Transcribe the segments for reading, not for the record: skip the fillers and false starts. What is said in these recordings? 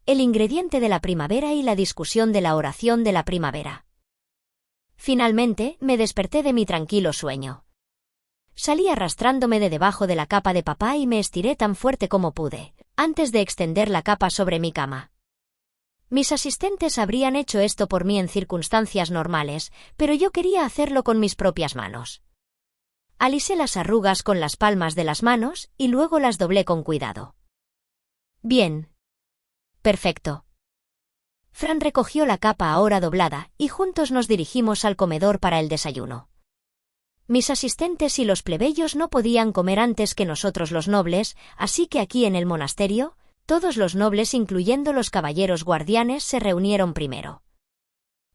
el ingrediente de la primavera y la discusión de la oración de la primavera. Finalmente, me desperté de mi tranquilo sueño. Salí arrastrándome de debajo de la capa de papá y me estiré tan fuerte como pude, antes de extender la capa sobre mi cama. Mis asistentes habrían hecho esto por mí en circunstancias normales, pero yo quería hacerlo con mis propias manos. Alisé las arrugas con las palmas de las manos y luego las doblé con cuidado. Bien. Perfecto. Fran recogió la capa ahora doblada y juntos nos dirigimos al comedor para el desayuno. Mis asistentes y los plebeyos no podían comer antes que nosotros los nobles, así que aquí en el monasterio, todos los nobles incluyendo los caballeros guardianes se reunieron primero.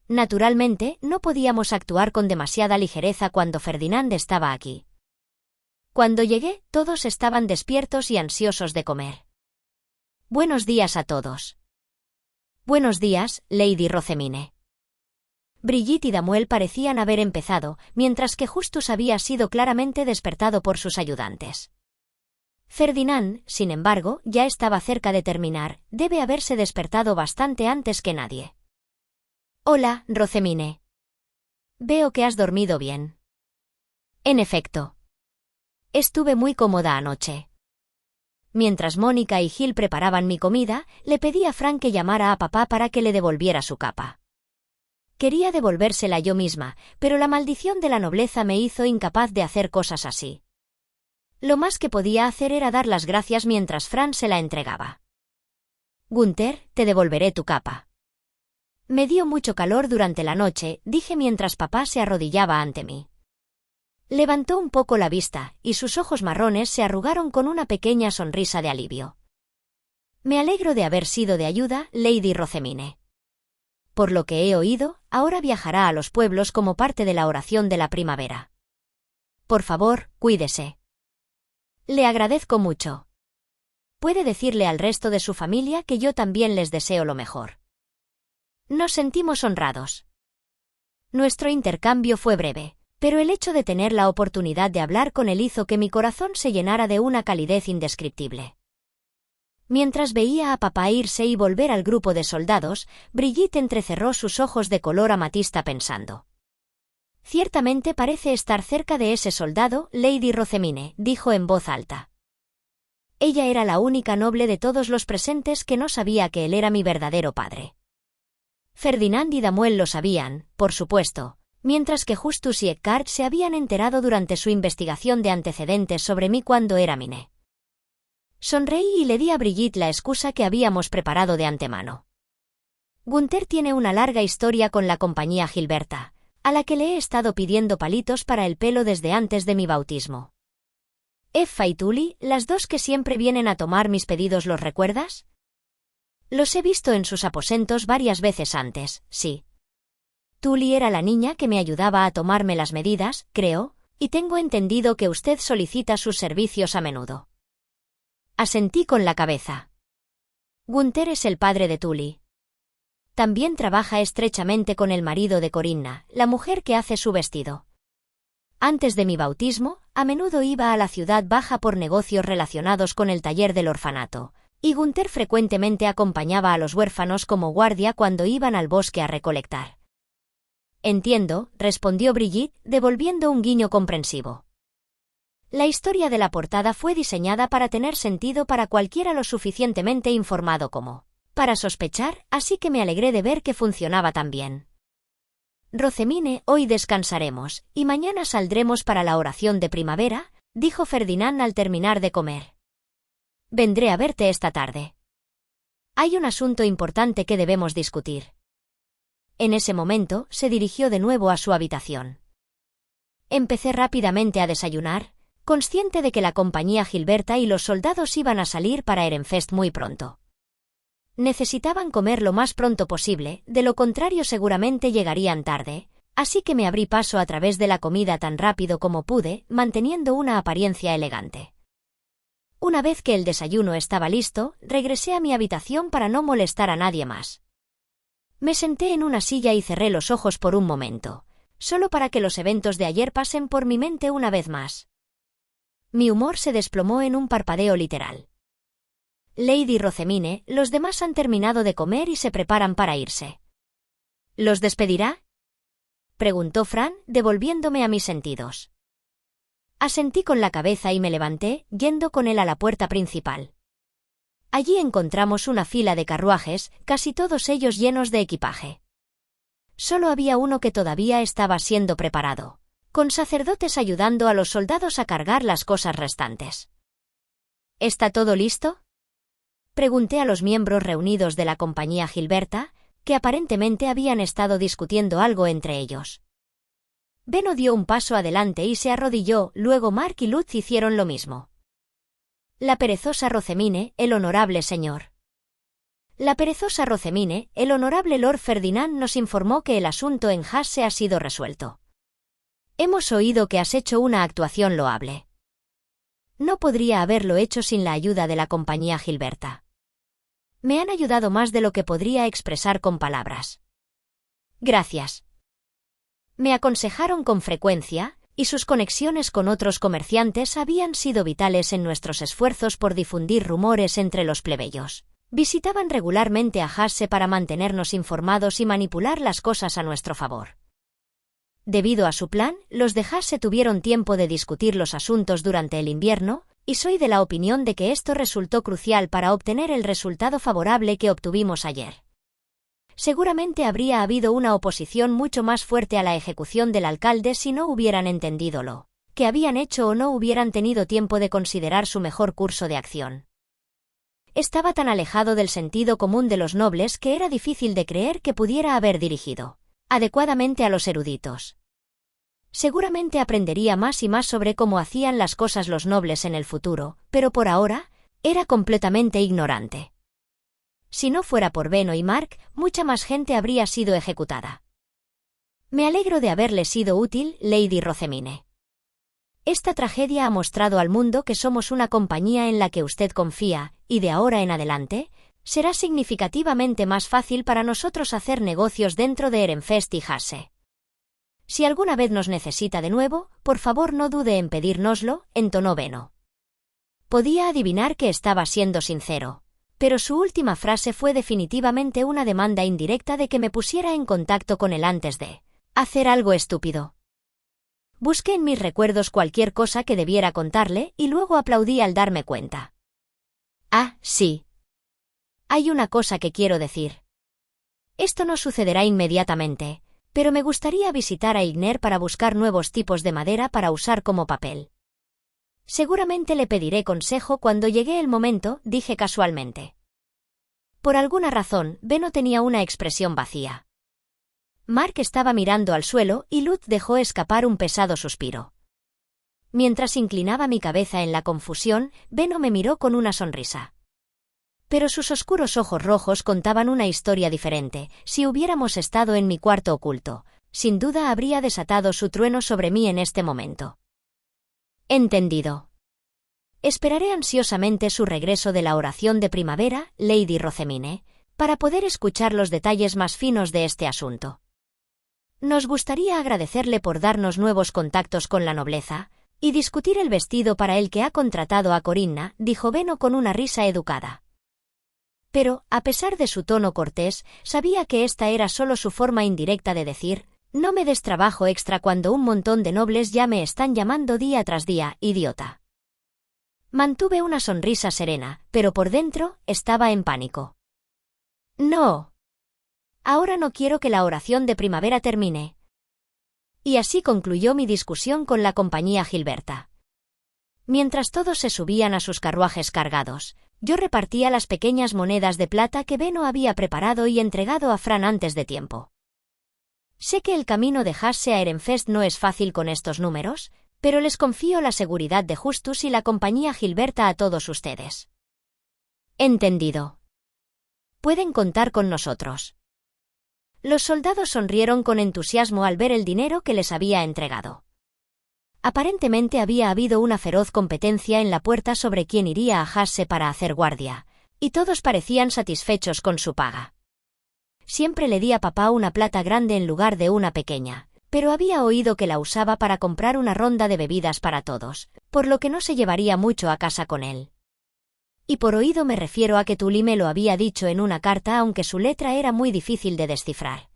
Naturalmente, no podíamos actuar con demasiada ligereza cuando Ferdinand estaba aquí. Cuando llegué, todos estaban despiertos y ansiosos de comer. Buenos días a todos. Buenos días, Lady Rosamine. Brigitte y Damuel parecían haber empezado, mientras que Justus había sido claramente despertado por sus ayudantes. Ferdinand, sin embargo, ya estaba cerca de terminar, debe haberse despertado bastante antes que nadie. Hola, Rosamine. Veo que has dormido bien. En efecto. Estuve muy cómoda anoche. Mientras Mónica y Gil preparaban mi comida, le pedí a Fran que llamara a papá para que le devolviera su capa. Quería devolvérsela yo misma, pero la maldición de la nobleza me hizo incapaz de hacer cosas así. Lo más que podía hacer era dar las gracias mientras Fran se la entregaba. Gunther, te devolveré tu capa. Me dio mucho calor durante la noche, dije mientras papá se arrodillaba ante mí. Levantó un poco la vista, y sus ojos marrones se arrugaron con una pequeña sonrisa de alivio. Me alegro de haber sido de ayuda, Lady Rosamine. Por lo que he oído, ahora viajará a los pueblos como parte de la oración de la primavera. Por favor, cuídese. Le agradezco mucho. Puede decirle al resto de su familia que yo también les deseo lo mejor. Nos sentimos honrados. Nuestro intercambio fue breve, pero el hecho de tener la oportunidad de hablar con él hizo que mi corazón se llenara de una calidez indescriptible. Mientras veía a papá irse y volver al grupo de soldados, Brigitte entrecerró sus ojos de color amatista pensando. Ciertamente parece estar cerca de ese soldado, Lady Rosamine, dijo en voz alta. Ella era la única noble de todos los presentes que no sabía que él era mi verdadero padre. Ferdinand y Damuel lo sabían, por supuesto, mientras que Justus y Eckhart se habían enterado durante su investigación de antecedentes sobre mí cuando era Mine. Sonreí y le di a Brigitte la excusa que habíamos preparado de antemano. Gunther tiene una larga historia con la compañía Gilberta, a la que le he estado pidiendo palitos para el pelo desde antes de mi bautismo. Effa y Tully, las dos que siempre vienen a tomar mis pedidos, ¿los recuerdas? Los he visto en sus aposentos varias veces antes, sí. Tully era la niña que me ayudaba a tomarme las medidas, creo, y tengo entendido que usted solicita sus servicios a menudo. Asentí con la cabeza. Gunther es el padre de Tully. También trabaja estrechamente con el marido de Corinna, la mujer que hace su vestido. Antes de mi bautismo, a menudo iba a la ciudad baja por negocios relacionados con el taller del orfanato, y Gunther frecuentemente acompañaba a los huérfanos como guardia cuando iban al bosque a recolectar. Entiendo, respondió Brigitte, devolviendo un guiño comprensivo. La historia de la portada fue diseñada para tener sentido para cualquiera lo suficientemente informado como para sospechar, así que me alegré de ver que funcionaba tan bien. Rosamine, hoy descansaremos, y mañana saldremos para la oración de primavera, dijo Ferdinand al terminar de comer. Vendré a verte esta tarde. Hay un asunto importante que debemos discutir. En ese momento, se dirigió de nuevo a su habitación. Empecé rápidamente a desayunar, consciente de que la compañía Gilberta y los soldados iban a salir para Ehrenfest muy pronto. Necesitaban comer lo más pronto posible, de lo contrario seguramente llegarían tarde, así que me abrí paso a través de la comida tan rápido como pude, manteniendo una apariencia elegante. Una vez que el desayuno estaba listo, regresé a mi habitación para no molestar a nadie más. Me senté en una silla y cerré los ojos por un momento, solo para que los eventos de ayer pasen por mi mente una vez más. Mi humor se desplomó en un parpadeo literal. Lady Rocemine, los demás han terminado de comer y se preparan para irse. ¿Los despedirá?, preguntó Fran, devolviéndome a mis sentidos. Asentí con la cabeza y me levanté, yendo con él a la puerta principal. Allí encontramos una fila de carruajes, casi todos ellos llenos de equipaje. Solo había uno que todavía estaba siendo preparado, con sacerdotes ayudando a los soldados a cargar las cosas restantes. ¿Está todo listo?, pregunté a los miembros reunidos de la compañía Gilberta, que aparentemente habían estado discutiendo algo entre ellos. Benno dio un paso adelante y se arrodilló, luego Mark y Lutz hicieron lo mismo. La perezosa Rocemine, el honorable señor. La perezosa Rocemine, el honorable Lord Ferdinand nos informó que el asunto en Hase ha sido resuelto. Hemos oído que has hecho una actuación loable. No podría haberlo hecho sin la ayuda de la compañía Gilberta. Me han ayudado más de lo que podría expresar con palabras. Gracias. Me aconsejaron con frecuencia, y sus conexiones con otros comerciantes habían sido vitales en nuestros esfuerzos por difundir rumores entre los plebeyos. Visitaban regularmente a Hase para mantenernos informados y manipular las cosas a nuestro favor. Debido a su plan, los de Hase tuvieron tiempo de discutir los asuntos durante el invierno, y soy de la opinión de que esto resultó crucial para obtener el resultado favorable que obtuvimos ayer. Seguramente habría habido una oposición mucho más fuerte a la ejecución del alcalde si no hubieran entendido lo que habían hecho o no hubieran tenido tiempo de considerar su mejor curso de acción. Estaba tan alejado del sentido común de los nobles que era difícil de creer que pudiera haber dirigido adecuadamente a los eruditos. Seguramente aprendería más y más sobre cómo hacían las cosas los nobles en el futuro, pero por ahora, era completamente ignorante. Si no fuera por Benno y Mark, mucha más gente habría sido ejecutada. Me alegro de haberle sido útil, Lady Rocemine. Esta tragedia ha mostrado al mundo que somos una compañía en la que usted confía, y de ahora en adelante, será significativamente más fácil para nosotros hacer negocios dentro de Ehrenfest y Hase. Si alguna vez nos necesita de nuevo, por favor no dude en pedírnoslo, entonó Benno. Podía adivinar que estaba siendo sincero, pero su última frase fue definitivamente una demanda indirecta de que me pusiera en contacto con él antes de hacer algo estúpido. Busqué en mis recuerdos cualquier cosa que debiera contarle y luego aplaudí al darme cuenta. Ah, sí. Hay una cosa que quiero decir. Esto no sucederá inmediatamente, pero me gustaría visitar a Igner para buscar nuevos tipos de madera para usar como papel. Seguramente le pediré consejo cuando llegue el momento, dije casualmente. Por alguna razón, Benno tenía una expresión vacía. Mark estaba mirando al suelo y Lutz dejó escapar un pesado suspiro. Mientras inclinaba mi cabeza en la confusión, Benno me miró con una sonrisa. Pero sus oscuros ojos rojos contaban una historia diferente. Si hubiéramos estado en mi cuarto oculto, sin duda habría desatado su trueno sobre mí en este momento. Entendido. Esperaré ansiosamente su regreso de la oración de primavera, Lady Rocemine, para poder escuchar los detalles más finos de este asunto. Nos gustaría agradecerle por darnos nuevos contactos con la nobleza, y discutir el vestido para el que ha contratado a Corinna, dijo Benno con una risa educada. Pero, a pesar de su tono cortés, sabía que esta era solo su forma indirecta de decir, no me des trabajo extra cuando un montón de nobles ya me están llamando día tras día, idiota. Mantuve una sonrisa serena, pero por dentro, estaba en pánico. No. Ahora no quiero que la oración de primavera termine. Y así concluyó mi discusión con la compañía Gilberta. Mientras todos se subían a sus carruajes cargados, yo repartía las pequeñas monedas de plata que Benno había preparado y entregado a Fran antes de tiempo. Sé que el camino de Hase a Ehrenfest no es fácil con estos números, pero les confío la seguridad de Justus y la compañía Gilberta a todos ustedes. Entendido. Pueden contar con nosotros. Los soldados sonrieron con entusiasmo al ver el dinero que les había entregado. Aparentemente había habido una feroz competencia en la puerta sobre quién iría a Hase para hacer guardia, y todos parecían satisfechos con su paga. Siempre le di a papá una plata grande en lugar de una pequeña, pero había oído que la usaba para comprar una ronda de bebidas para todos, por lo que no se llevaría mucho a casa con él. Y por oído me refiero a que Tully me lo había dicho en una carta, aunque su letra era muy difícil de descifrar.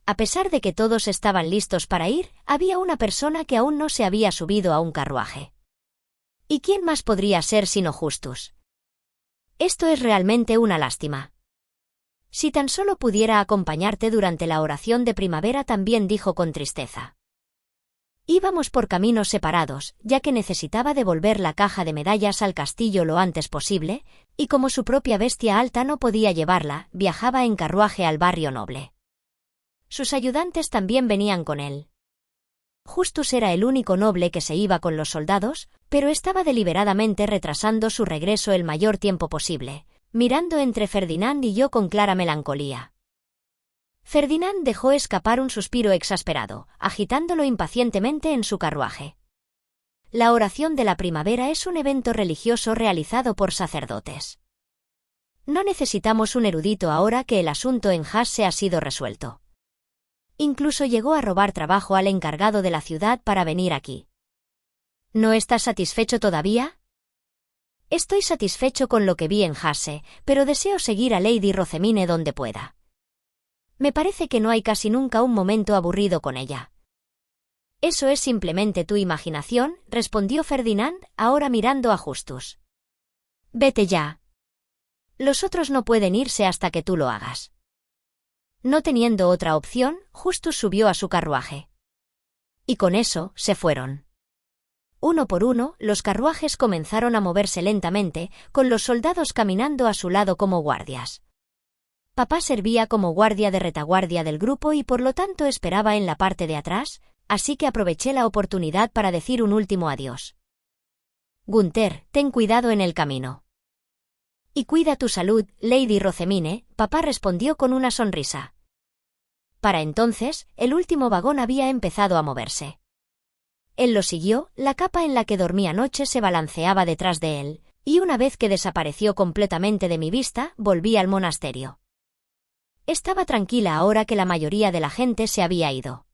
A pesar de que todos estaban listos para ir, había una persona que aún no se había subido a un carruaje. ¿Y quién más podría ser sino Justus? Esto es realmente una lástima. Si tan solo pudiera acompañarte durante la oración de primavera, también dijo con tristeza. Íbamos por caminos separados, ya que necesitaba devolver la caja de medallas al castillo lo antes posible, y como su propia bestia alta no podía llevarla, viajaba en carruaje al barrio noble. Sus ayudantes también venían con él. Justus era el único noble que se iba con los soldados, pero estaba deliberadamente retrasando su regreso el mayor tiempo posible, mirando entre Ferdinand y yo con clara melancolía. Ferdinand dejó escapar un suspiro exasperado, agitándolo impacientemente en su carruaje. La oración de la primavera es un evento religioso realizado por sacerdotes. No necesitamos un erudito ahora que el asunto en Hase ha sido resuelto. Incluso llegó a robar trabajo al encargado de la ciudad para venir aquí. ¿No estás satisfecho todavía? Estoy satisfecho con lo que vi en Hase, pero deseo seguir a Lady Rosemine donde pueda. Me parece que no hay casi nunca un momento aburrido con ella. Eso es simplemente tu imaginación, respondió Ferdinand, ahora mirando a Justus. Vete ya. Los otros no pueden irse hasta que tú lo hagas. No teniendo otra opción, Justus subió a su carruaje. Y con eso, se fueron. Uno por uno, los carruajes comenzaron a moverse lentamente, con los soldados caminando a su lado como guardias. Papá servía como guardia de retaguardia del grupo y por lo tanto esperaba en la parte de atrás, así que aproveché la oportunidad para decir un último adiós. Gunther, ten cuidado en el camino. Y cuida tu salud, Lady Rosemine, papá respondió con una sonrisa. Para entonces, el último vagón había empezado a moverse. Él lo siguió, la capa en la que dormía anoche se balanceaba detrás de él, y una vez que desapareció completamente de mi vista, volví al monasterio. Estaba tranquila ahora que la mayoría de la gente se había ido.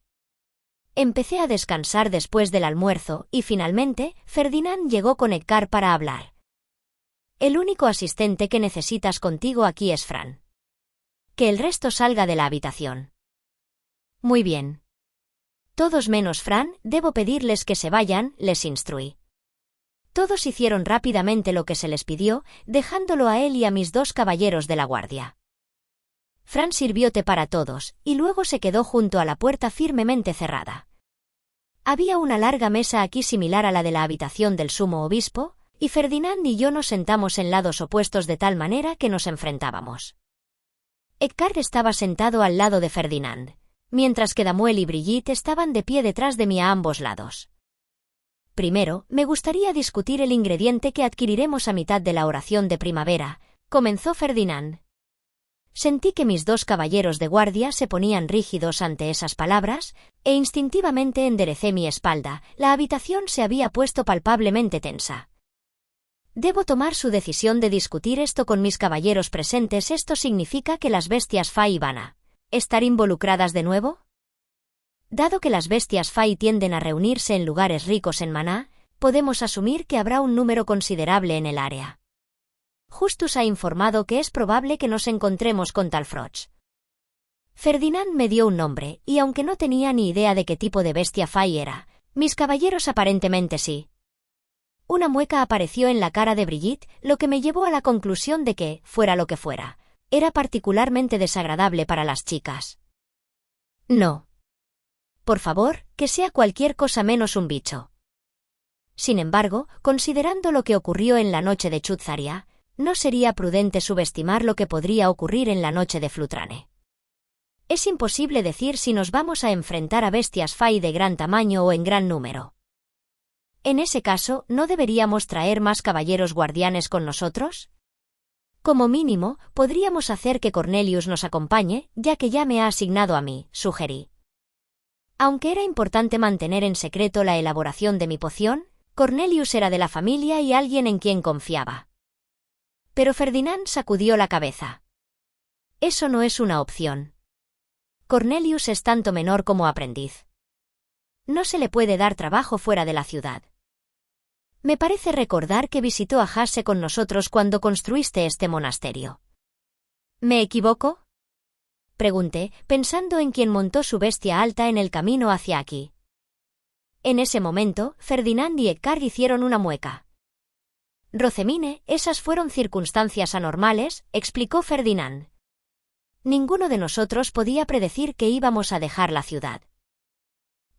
Empecé a descansar después del almuerzo y finalmente, Ferdinand llegó con Edgar para hablar. El único asistente que necesitas contigo aquí es Fran. Que el resto salga de la habitación. Muy bien. Todos menos Fran, debo pedirles que se vayan, les instruí. Todos hicieron rápidamente lo que se les pidió, dejándolo a él y a mis dos caballeros de la guardia. Fran sirvió té para todos, y luego se quedó junto a la puerta firmemente cerrada. Había una larga mesa aquí similar a la de la habitación del sumo obispo, y Ferdinand y yo nos sentamos en lados opuestos de tal manera que nos enfrentábamos. Edgar estaba sentado al lado de Ferdinand, mientras que Damuel y Brigitte estaban de pie detrás de mí a ambos lados. Primero, me gustaría discutir el ingrediente que adquiriremos a mitad de la oración de primavera, comenzó Ferdinand. Sentí que mis dos caballeros de guardia se ponían rígidos ante esas palabras, e instintivamente enderecé mi espalda, la habitación se había puesto palpablemente tensa. Debo tomar su decisión de discutir esto con mis caballeros presentes. ¿Esto significa que las bestias Fai van a estar involucradas de nuevo? Dado que las bestias Fai tienden a reunirse en lugares ricos en maná, podemos asumir que habrá un número considerable en el área. Justus ha informado que es probable que nos encontremos con Talfroch. Ferdinand me dio un nombre, y aunque no tenía ni idea de qué tipo de bestia Fai era, mis caballeros aparentemente sí. Una mueca apareció en la cara de Brigitte, lo que me llevó a la conclusión de que, fuera lo que fuera, era particularmente desagradable para las chicas. No. Por favor, que sea cualquier cosa menos un bicho. Sin embargo, considerando lo que ocurrió en la noche de Chutzaria, no sería prudente subestimar lo que podría ocurrir en la noche de Flutrane. Es imposible decir si nos vamos a enfrentar a bestias Fai de gran tamaño o en gran número. En ese caso, ¿no deberíamos traer más caballeros guardianes con nosotros? Como mínimo, podríamos hacer que Cornelius nos acompañe, ya que ya me ha asignado a mí, sugerí. Aunque era importante mantener en secreto la elaboración de mi poción, Cornelius era de la familia y alguien en quien confiaba. Pero Ferdinand sacudió la cabeza. Eso no es una opción. Cornelius es tanto menor como aprendiz. No se le puede dar trabajo fuera de la ciudad. Me parece recordar que visitó a Hase con nosotros cuando construiste este monasterio. ¿Me equivoco?, pregunté, pensando en quien montó su bestia alta en el camino hacia aquí. En ese momento, Ferdinand y Eckart hicieron una mueca. Rosemine, esas fueron circunstancias anormales, explicó Ferdinand. Ninguno de nosotros podía predecir que íbamos a dejar la ciudad.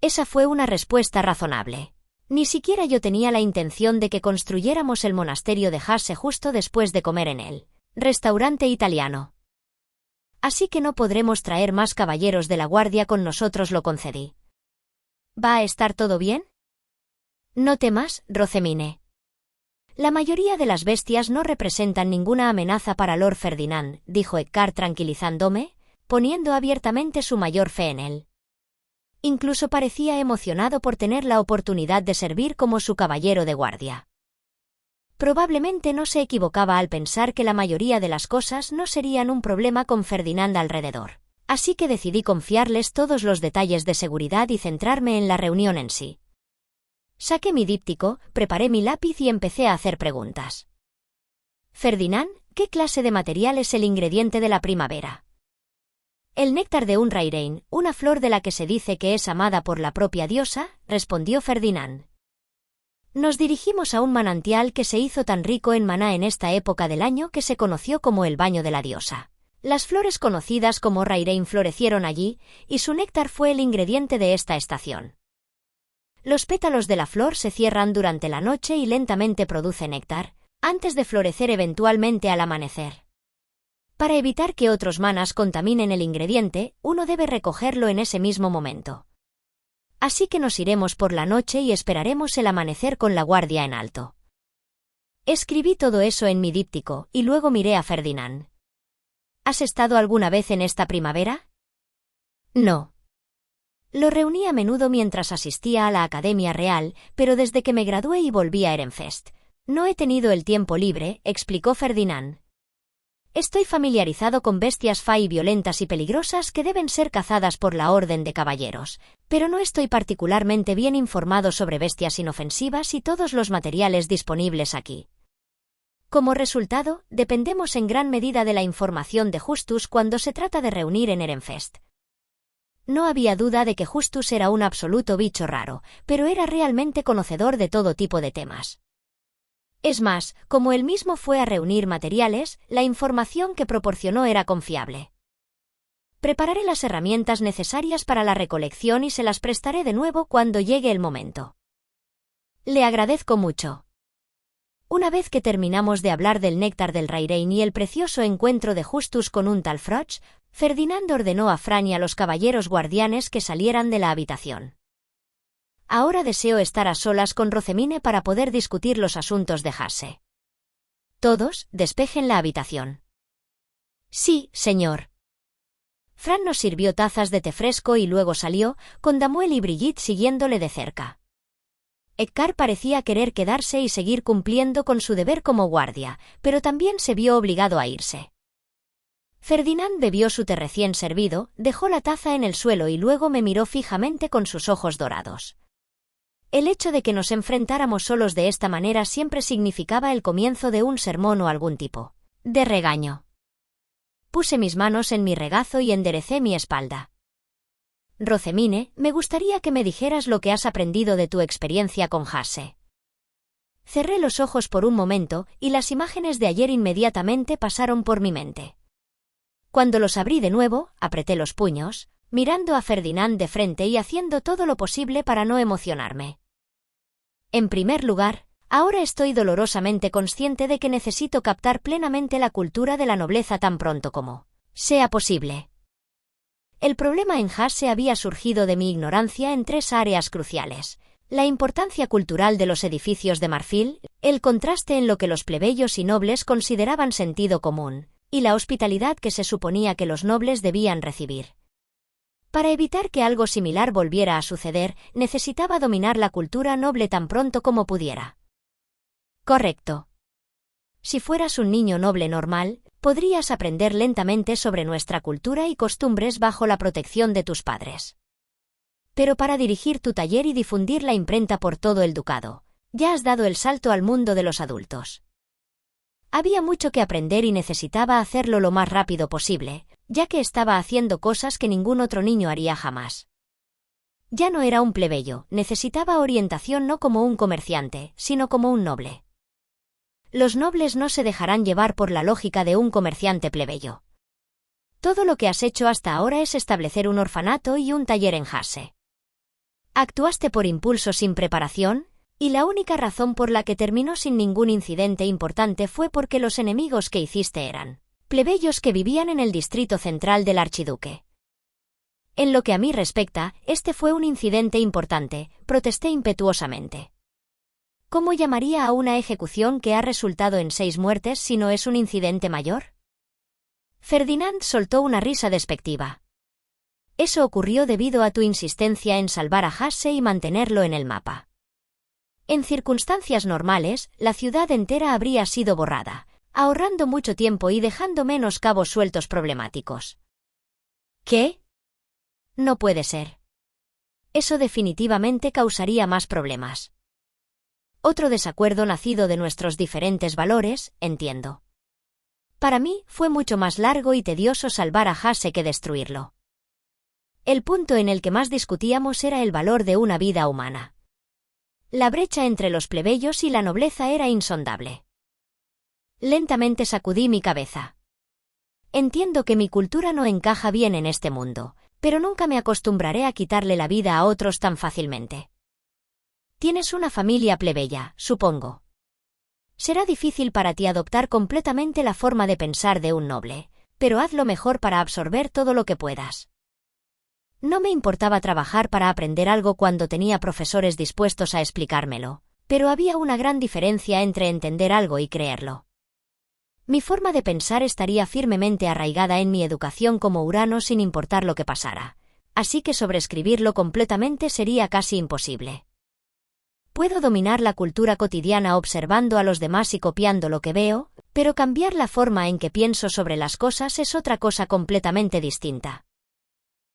Esa fue una respuesta razonable. Ni siquiera yo tenía la intención de que construyéramos el monasterio de Hase justo después de comer en el restaurante italiano. Así que no podremos traer más caballeros de la guardia con nosotros, lo concedí. ¿Va a estar todo bien? No temas, Rosemine. La mayoría de las bestias no representan ninguna amenaza para Lord Ferdinand, dijo Eckart tranquilizándome, poniendo abiertamente su mayor fe en él. Incluso parecía emocionado por tener la oportunidad de servir como su caballero de guardia. Probablemente no se equivocaba al pensar que la mayoría de las cosas no serían un problema con Ferdinand alrededor, así que decidí confiarles todos los detalles de seguridad y centrarme en la reunión en sí. Saqué mi díptico, preparé mi lápiz y empecé a hacer preguntas. Ferdinand, ¿qué clase de material es el ingrediente de la primavera? El néctar de un Rairein, una flor de la que se dice que es amada por la propia diosa, respondió Ferdinand. Nos dirigimos a un manantial que se hizo tan rico en maná en esta época del año que se conoció como el baño de la diosa. Las flores conocidas como Rairein florecieron allí, y su néctar fue el ingrediente de esta estación. Los pétalos de la flor se cierran durante la noche y lentamente producen néctar, antes de florecer eventualmente al amanecer. Para evitar que otros manas contaminen el ingrediente, uno debe recogerlo en ese mismo momento. Así que nos iremos por la noche y esperaremos el amanecer con la guardia en alto. Escribí todo eso en mi díptico, y luego miré a Ferdinand. ¿Has estado alguna vez en esta primavera? No. Lo reuní a menudo mientras asistía a la Academia Real, pero desde que me gradué y volví a Ehrenfest. No he tenido el tiempo libre, explicó Ferdinand. Estoy familiarizado con bestias fey violentas y peligrosas que deben ser cazadas por la Orden de Caballeros, pero no estoy particularmente bien informado sobre bestias inofensivas y todos los materiales disponibles aquí. Como resultado, dependemos en gran medida de la información de Justus cuando se trata de reunir en Ehrenfest. No había duda de que Justus era un absoluto bicho raro, pero era realmente conocedor de todo tipo de temas. Es más, como él mismo fue a reunir materiales, la información que proporcionó era confiable. Prepararé las herramientas necesarias para la recolección y se las prestaré de nuevo cuando llegue el momento. Le agradezco mucho. Una vez que terminamos de hablar del néctar del Rairein y el precioso encuentro de Justus con un tal Froch, Ferdinand ordenó a Fran y a los caballeros guardianes que salieran de la habitación. Ahora deseo estar a solas con Rosemine para poder discutir los asuntos de Hase. Todos, despejen la habitación. Sí, señor. Fran nos sirvió tazas de té fresco y luego salió, con Damuel y Brigitte siguiéndole de cerca. Eckart parecía querer quedarse y seguir cumpliendo con su deber como guardia, pero también se vio obligado a irse. Ferdinand bebió su té recién servido, dejó la taza en el suelo y luego me miró fijamente con sus ojos dorados. El hecho de que nos enfrentáramos solos de esta manera siempre significaba el comienzo de un sermón o algún tipo de regaño. Puse mis manos en mi regazo y enderecé mi espalda. Rosemine, me gustaría que me dijeras lo que has aprendido de tu experiencia con Hase. Cerré los ojos por un momento, y las imágenes de ayer inmediatamente pasaron por mi mente. Cuando los abrí de nuevo, apreté los puños, mirando a Ferdinand de frente y haciendo todo lo posible para no emocionarme. En primer lugar, ahora estoy dolorosamente consciente de que necesito captar plenamente la cultura de la nobleza tan pronto como sea posible. El problema en Hase había surgido de mi ignorancia en tres áreas cruciales: la importancia cultural de los edificios de marfil, el contraste en lo que los plebeyos y nobles consideraban sentido común, y la hospitalidad que se suponía que los nobles debían recibir. Para evitar que algo similar volviera a suceder, necesitaba dominar la cultura noble tan pronto como pudiera. Correcto. Si fueras un niño noble normal, podrías aprender lentamente sobre nuestra cultura y costumbres bajo la protección de tus padres. Pero para dirigir tu taller y difundir la imprenta por todo el ducado, Ya has dado el salto al mundo de los adultos. Había mucho que aprender y necesitaba hacerlo lo más rápido posible, ya que estaba haciendo cosas que ningún otro niño haría jamás. Ya no era un plebeyo, necesitaba orientación no como un comerciante, sino como un noble. Los nobles no se dejarán llevar por la lógica de un comerciante plebeyo. Todo lo que has hecho hasta ahora es establecer un orfanato y un taller en Hase. Actuaste por impulso sin preparación, y la única razón por la que terminó sin ningún incidente importante fue porque los enemigos que hiciste eran plebeyos que vivían en el distrito central del archiduque. En lo que a mí respecta, este fue un incidente importante, protesté impetuosamente. ¿Cómo llamaría a una ejecución que ha resultado en 6 muertes si no es un incidente mayor? Ferdinand soltó una risa despectiva. Eso ocurrió debido a tu insistencia en salvar a Hase y mantenerlo en el mapa. En circunstancias normales, la ciudad entera habría sido borrada, ahorrando mucho tiempo y dejando menos cabos sueltos problemáticos. ¿Qué? No puede ser. Eso definitivamente causaría más problemas. Otro desacuerdo nacido de nuestros diferentes valores, entiendo. Para mí, fue mucho más largo y tedioso salvar a Hase que destruirlo. El punto en el que más discutíamos era el valor de una vida humana. La brecha entre los plebeyos y la nobleza era insondable. Lentamente sacudí mi cabeza. Entiendo que mi cultura no encaja bien en este mundo, pero nunca me acostumbraré a quitarle la vida a otros tan fácilmente. Tienes una familia plebeya, supongo. Será difícil para ti adoptar completamente la forma de pensar de un noble, pero haz lo mejor para absorber todo lo que puedas. No me importaba trabajar para aprender algo cuando tenía profesores dispuestos a explicármelo, pero había una gran diferencia entre entender algo y creerlo. Mi forma de pensar estaría firmemente arraigada en mi educación como Urano sin importar lo que pasara, así que sobreescribirlo completamente sería casi imposible. Puedo dominar la cultura cotidiana observando a los demás y copiando lo que veo, pero cambiar la forma en que pienso sobre las cosas es otra cosa completamente distinta.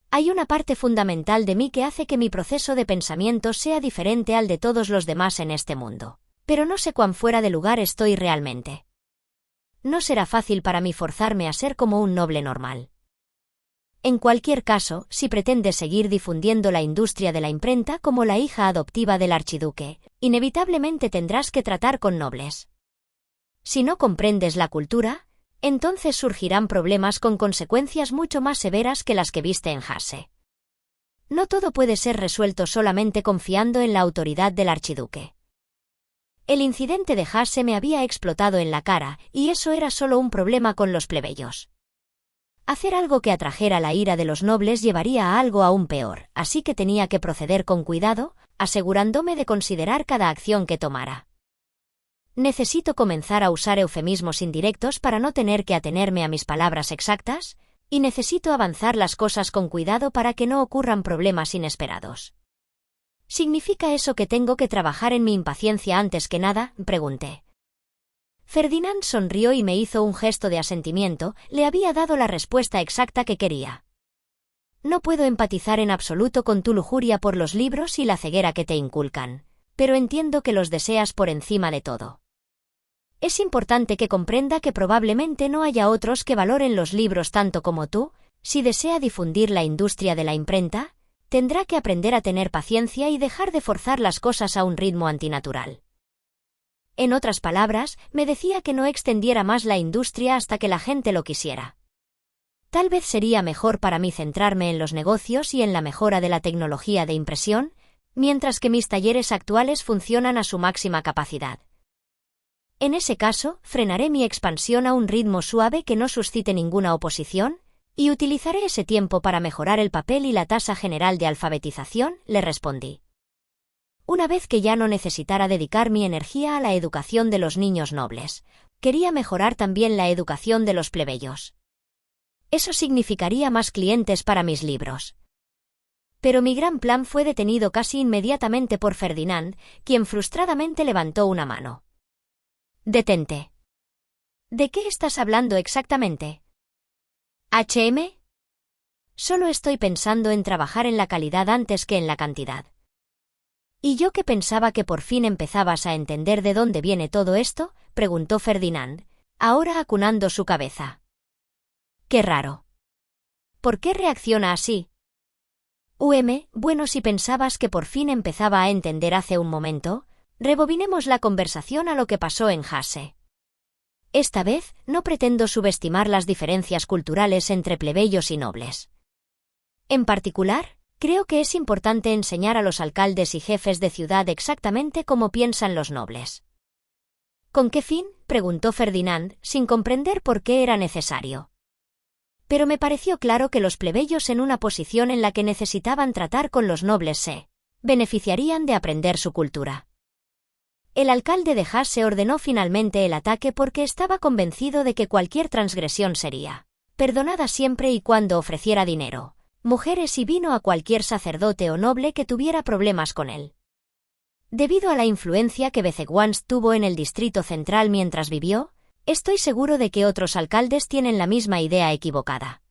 Hay una parte fundamental de mí que hace que mi proceso de pensamiento sea diferente al de todos los demás en este mundo, pero no sé cuán fuera de lugar estoy realmente. No será fácil para mí forzarme a ser como un noble normal. En cualquier caso, si pretendes seguir difundiendo la industria de la imprenta como la hija adoptiva del archiduque, inevitablemente tendrás que tratar con nobles. Si no comprendes la cultura, entonces surgirán problemas con consecuencias mucho más severas que las que viste en Hase. No todo puede ser resuelto solamente confiando en la autoridad del archiduque. El incidente de Hase me había explotado en la cara, y eso era solo un problema con los plebeyos. Hacer algo que atrajera la ira de los nobles llevaría a algo aún peor, así que tenía que proceder con cuidado, asegurándome de considerar cada acción que tomara. ¿Necesito comenzar a usar eufemismos indirectos para no tener que atenerme a mis palabras exactas? Y necesito avanzar las cosas con cuidado para que no ocurran problemas inesperados. ¿Significa eso que tengo que trabajar en mi impaciencia antes que nada?, pregunté. Ferdinand sonrió y me hizo un gesto de asentimiento, le había dado la respuesta exacta que quería. No puedo empatizar en absoluto con tu lujuria por los libros y la ceguera que te inculcan, pero entiendo que los deseas por encima de todo. Es importante que comprenda que probablemente no haya otros que valoren los libros tanto como tú. Si desea difundir la industria de la imprenta, tendrá que aprender a tener paciencia y dejar de forzar las cosas a un ritmo antinatural. En otras palabras, me decía que no extendiera más la industria hasta que la gente lo quisiera. Tal vez sería mejor para mí centrarme en los negocios y en la mejora de la tecnología de impresión, mientras que mis talleres actuales funcionan a su máxima capacidad. En ese caso, frenaré mi expansión a un ritmo suave que no suscite ninguna oposición, y utilizaré ese tiempo para mejorar el papel y la tasa general de alfabetización, le respondí. Una vez que ya no necesitara dedicar mi energía a la educación de los niños nobles, quería mejorar también la educación de los plebeyos. Eso significaría más clientes para mis libros. Pero mi gran plan fue detenido casi inmediatamente por Ferdinand, quien frustradamente levantó una mano. Detente. ¿De qué estás hablando exactamente? ¿HM? Solo estoy pensando en trabajar en la calidad antes que en la cantidad. ¿Y yo que pensaba que por fin empezabas a entender de dónde viene todo esto?, preguntó Ferdinand, ahora acunando su cabeza. Qué raro. ¿Por qué reacciona así? Bueno, si pensabas que por fin empezaba a entender hace un momento, rebobinemos la conversación a lo que pasó en Hase. Esta vez, no pretendo subestimar las diferencias culturales entre plebeyos y nobles. En particular, creo que es importante enseñar a los alcaldes y jefes de ciudad exactamente cómo piensan los nobles. ¿Con qué fin?, preguntó Ferdinand, sin comprender por qué era necesario. Pero me pareció claro que los plebeyos en una posición en la que necesitaban tratar con los nobles se beneficiarían de aprender su cultura. El alcalde de Hase ordenó finalmente el ataque porque estaba convencido de que cualquier transgresión sería perdonada siempre y cuando ofreciera dinero, mujeres y vino a cualquier sacerdote o noble que tuviera problemas con él. Debido a la influencia que Bezegwans tuvo en el distrito central mientras vivió, estoy seguro de que otros alcaldes tienen la misma idea equivocada.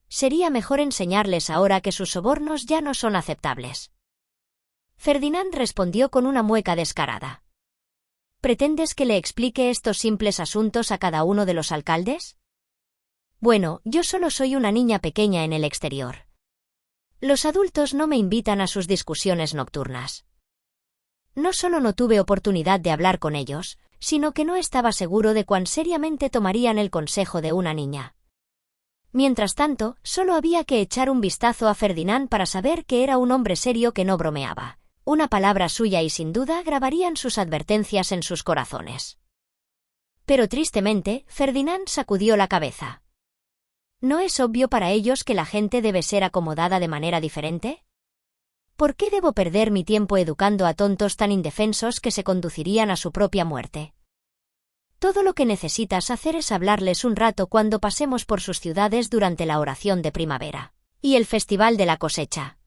Sería mejor enseñarles ahora que sus sobornos ya no son aceptables. Ferdinand respondió con una mueca descarada. ¿Pretendes que le explique estos simples asuntos a cada uno de los alcaldes? Bueno, yo solo soy una niña pequeña en el exterior. Los adultos no me invitan a sus discusiones nocturnas. No solo no tuve oportunidad de hablar con ellos, sino que no estaba seguro de cuán seriamente tomarían el consejo de una niña. Mientras tanto, solo había que echar un vistazo a Ferdinand para saber que era un hombre serio que no bromeaba. Una palabra suya y sin duda grabarían sus advertencias en sus corazones. Pero tristemente, Ferdinand sacudió la cabeza. ¿No es obvio para ellos que la gente debe ser acomodada de manera diferente? ¿Por qué debo perder mi tiempo educando a tontos tan indefensos que se conducirían a su propia muerte? Todo lo que necesitas hacer es hablarles un rato cuando pasemos por sus ciudades durante la oración de primavera y el festival de la cosecha.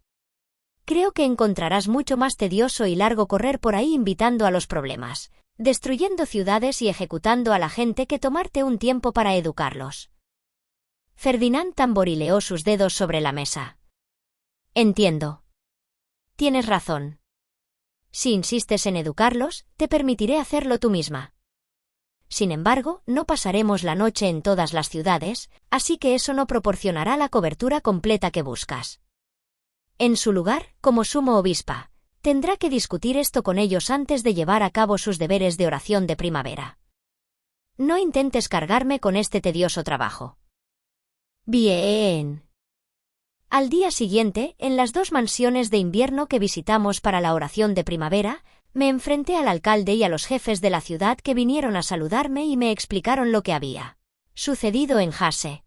Creo que encontrarás mucho más tedioso y largo correr por ahí invitando a los problemas, destruyendo ciudades y ejecutando a la gente que tomarte un tiempo para educarlos. Ferdinand tamborileó sus dedos sobre la mesa. Entiendo. Tienes razón. Si insistes en educarlos, te permitiré hacerlo tú misma. Sin embargo, no pasaremos la noche en todas las ciudades, así que eso no proporcionará la cobertura completa que buscas. En su lugar, como sumo obispa, tendrá que discutir esto con ellos antes de llevar a cabo sus deberes de oración de primavera. No intentes cargarme con este tedioso trabajo. Bien. Al día siguiente, en las 2 mansiones de invierno que visitamos para la oración de primavera, me enfrenté al alcalde y a los jefes de la ciudad que vinieron a saludarme y me explicaron lo que había sucedido en Hase.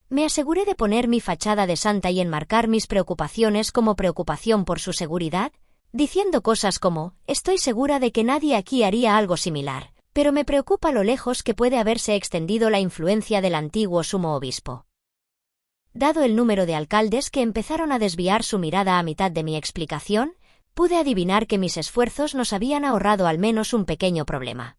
Me aseguré de poner mi fachada de santa y enmarcar mis preocupaciones como preocupación por su seguridad, diciendo cosas como, estoy segura de que nadie aquí haría algo similar, pero me preocupa lo lejos que puede haberse extendido la influencia del antiguo sumo obispo. Dado el número de alcaldes que empezaron a desviar su mirada a mitad de mi explicación, pude adivinar que mis esfuerzos nos habían ahorrado al menos un pequeño problema.